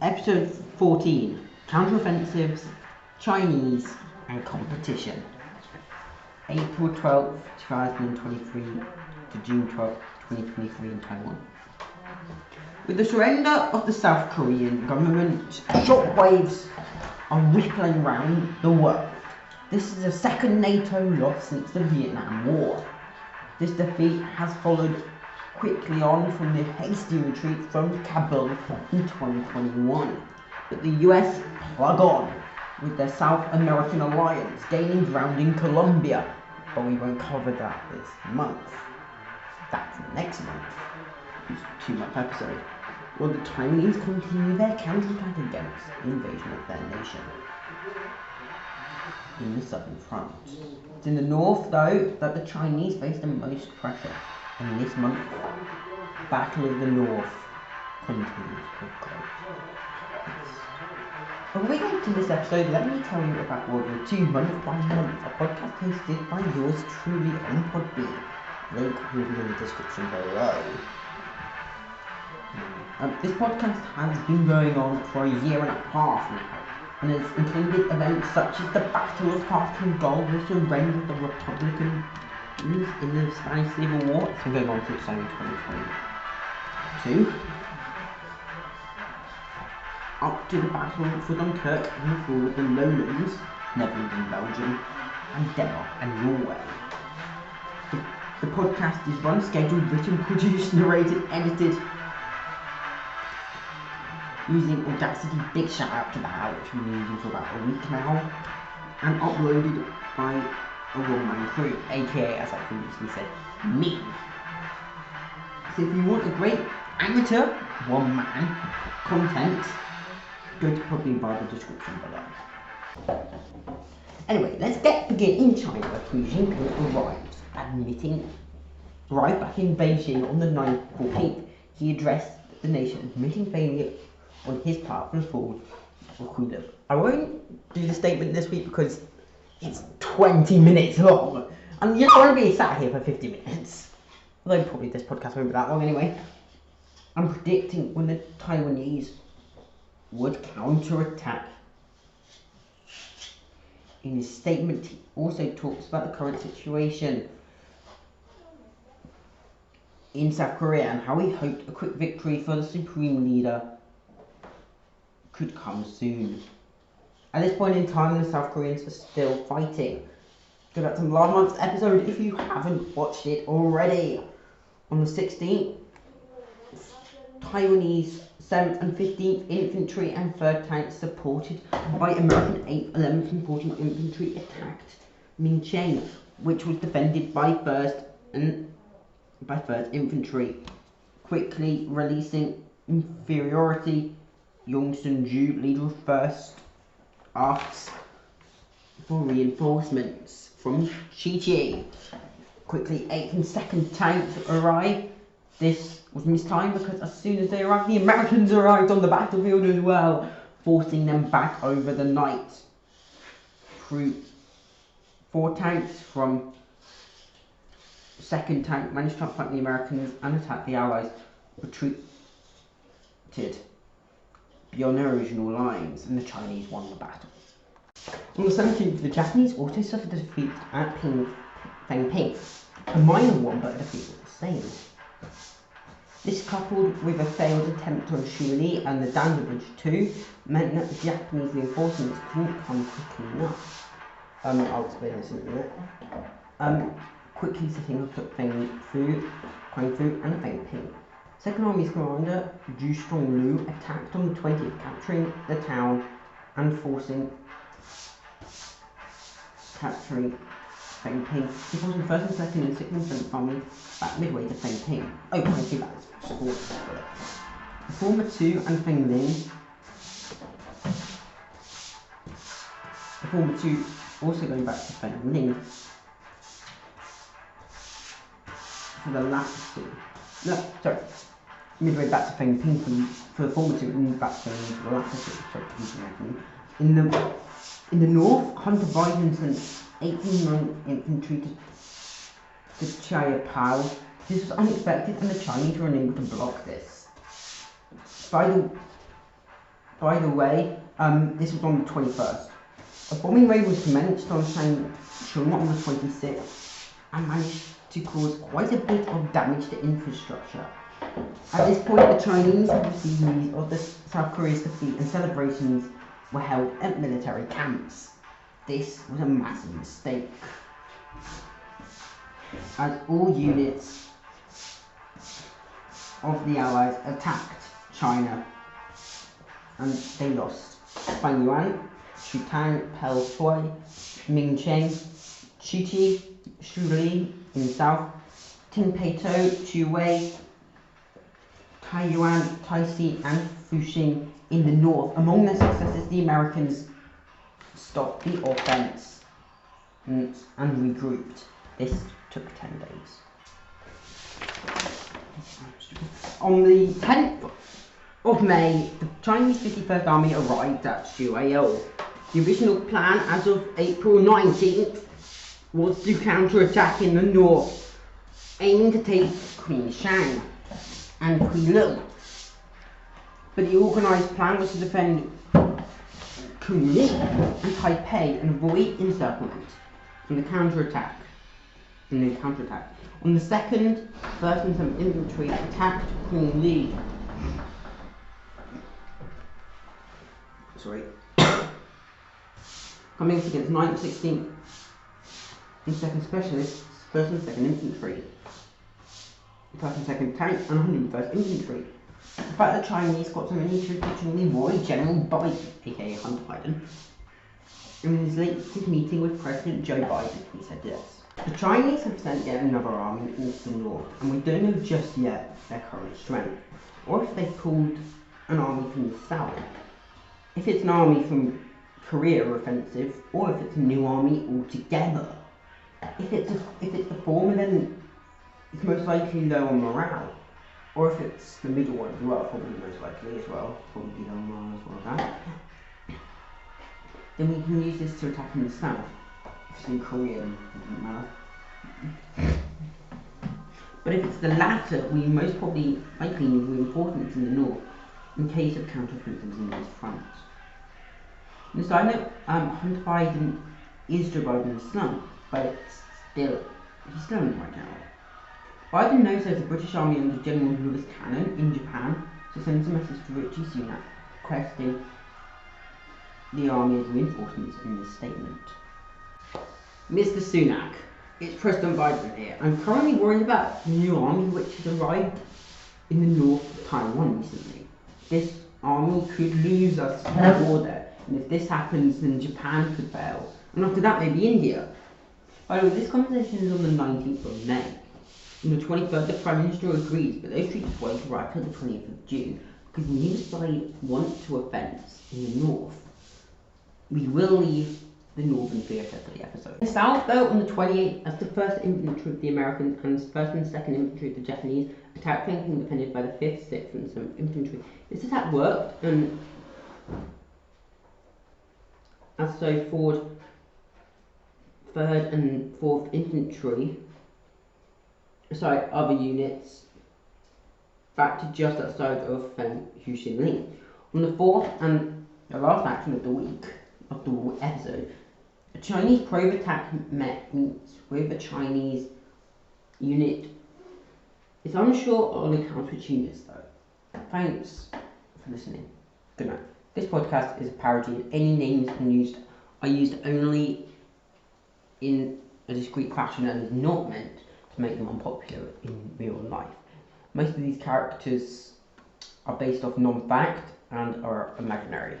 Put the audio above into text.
Episode 14, Counteroffensives, Chinese and Competition. April 12th, 2023 to June 12th, 2023 in Taiwan. With the surrender of the South Korean government, shockwaves are rippling around the world. This is the second NATO loss since the Vietnam War. This defeat has followed quickly on from the hasty retreat from Kabul in 2021. But the US plug on with their South American alliance, gaining ground in Colombia. But we won't cover that this month. That's next month. It's a 2-month episode. While the Taiwanese continue their counterattack against the invasion of their nation in the southern front. It's in the north, though, that the Chinese face the most pressure. And this month, Battle of the North continues with great pace. Before we get into this episode, let me tell you about World War II month by month, a podcast hosted by yours truly on Podbean. Link will be in the description below. This podcast has been going on for a year and a half now, and has included events such as the Battle of Parking Goal, the surrender of the Republican in the Spanish Civil War. It's been going on since 2022. Up to the battle for Dunkirk and the fall of the Lowlands, Netherlands and Belgium, and Denmark and Norway. The podcast is run, scheduled, written, produced, narrated, edited using Audacity. Big shout out to that, which we've been using for about a week now, and uploaded by a one-man crew, aka, as I previously said, me. So if you want a great amateur one-man content, go to probably by the description below. Anyway, let's begin in China, where Xi Jinping arrived back in Beijing on the 14th. He addressed the nation, admitting failure on his part for the fall of Kuda. I won't do the statement this week because it's 20 minutes long, and you don't want to be sat here for 50 minutes. Although probably this podcast won't be that long anyway. I'm predicting when the Taiwanese would counter-attack. In his statement, he also talks about the current situation in South Korea and how he hoped a quick victory for the supreme leader could come soon. At this point in time, the South Koreans are still fighting. Go back to last month's episode if you haven't watched it already. On the 16th, Taiwanese 7th and 15th Infantry and 3rd Tanks, supported by American 8th, 11th and 14th Infantry, attacked Mincheng, which was defended by 1st Infantry, quickly releasing inferiority. Yong Sun-ju, leader of 1st, asks for reinforcements from Shichi. Quickly, 8th and 2nd Tanks arrive. This was mistimed because as soon as they arrived, the Americans arrived on the battlefield as well, forcing them back over the night. 4 tanks from 2nd Tank managed to outflank the Americans and attack the Allies, retreated beyond their original lines, and the Chinese won the battle. On the 17th, the Japanese also suffered a defeat at Fengping, a minor one, but a defeat was the same. This, coupled with a failed attempt on Shuli and the Danda Bridge too, meant that the Japanese reinforcements couldn't come quickly enough. I'll explain this in a minute. Quickly setting up at Kwangfu and Fengping. 2nd Army's commander, Zhu Stronglu, attacked on the 20th, capturing the town and capturing Fengping. He forced the 1st and 2nd and 6th and 7th armies back midway to Fengping. Oh, Kwangfu, that is support. The former 2 and Fenglin. The former 2 also going back to Fenglin. For the latter 2. No, sorry. Midway back to Fengping for the former 2 and back to the latter 2. Sorry, in the north, Hunter Biden sent 18 infantry to Chiapao. This was unexpected, and the Chinese were unable to block this. By the By the way, this was on the 21st. A bombing raid was commenced on China on the 26th and managed to cause quite a bit of damage to infrastructure. At this point, the Chinese had received news of the South Korea's defeat and celebrations were held at military camps. This was a massive mistake, as all units of the Allies attacked China and they lost. Fangyuan, Shutang, Pel Shui, Mingcheng, Chichi, Shuli in the south, Tinpeito, Chuwei, Taiyuan, Taisi and Fuxing in the north. Among their successes, the Americans stopped the offense and regrouped. This took 10 days. On the 10th of May, the Chinese 51st Army arrived at Shuiyao. The original plan as of April 19th was to counterattack in the north, aiming to take Qingshan and Qilu. But the organised plan was to defend Kunming and Taipei and avoid encirclement from the counterattack. On the 2nd, 1st and 7th Infantry attacked Kunming. Coming up against 9th, 16th and 2nd Specialists, 1st and 2nd Infantry, 1st and 2nd Tank and 101st Infantry. The fact that the Chinese got so many troops between the war, General Biden, aka Hunter Biden, in his latest meeting with President Joe Biden, he said this: "The Chinese have sent yet another army into the north, and we don't know just yet their current strength, or if they pulled an army from the south. If it's an army from Korea offensive, or if it's a new army altogether. If it's the former, then it's most likely low on morale. Or if it's the middle one as well, probably most likely as well, probably low on morale as well as that. Then we can use this to attack in the south. If it's in Korea, then it doesn't matter. But if it's the latter, we most probably likely need reinforcements in the north, in case of counteroffensives in these fronts." On the side note, Hunter Biden is Joe Biden's son, but he's still in the White House. Biden knows there's a British army under General Lewis Cannon in Japan, so sends a message to Richie Sunak requesting the army as reinforcements in this statement. Mr. Sunak, it's President Biden here. I'm currently worried about the new army which has arrived in the north of Taiwan recently. This army could lose us in the war there. And if this happens, then Japan could fail. And after that, maybe India. By the way, this conversation is on the 19th of May. On the 23rd, the Prime Minister agrees, but those troops won't arrive until the 20th of June, because neither side wants to offence in the north. We will leave the northern theatre for the episode. The south, though, on the 28th, as the 1st Infantry of the Americans and the 1st and 2nd Infantry of the Japanese attacked flanking defended by the 5th, 6th and 7th Infantry. This attack worked, and as so forward 3rd and 4th Infantry, other units, back to just outside of Huxinling. On the 4th and the last action of the week, of the episode, a Chinese probe attack meets with a Chinese unit. It's unsure on account which units though. Thanks for listening. Good night. This podcast is a parody, and any names are used only in a discrete fashion and is not meant to make them unpopular in real life. Most of these characters are based off non-fact and are imaginary.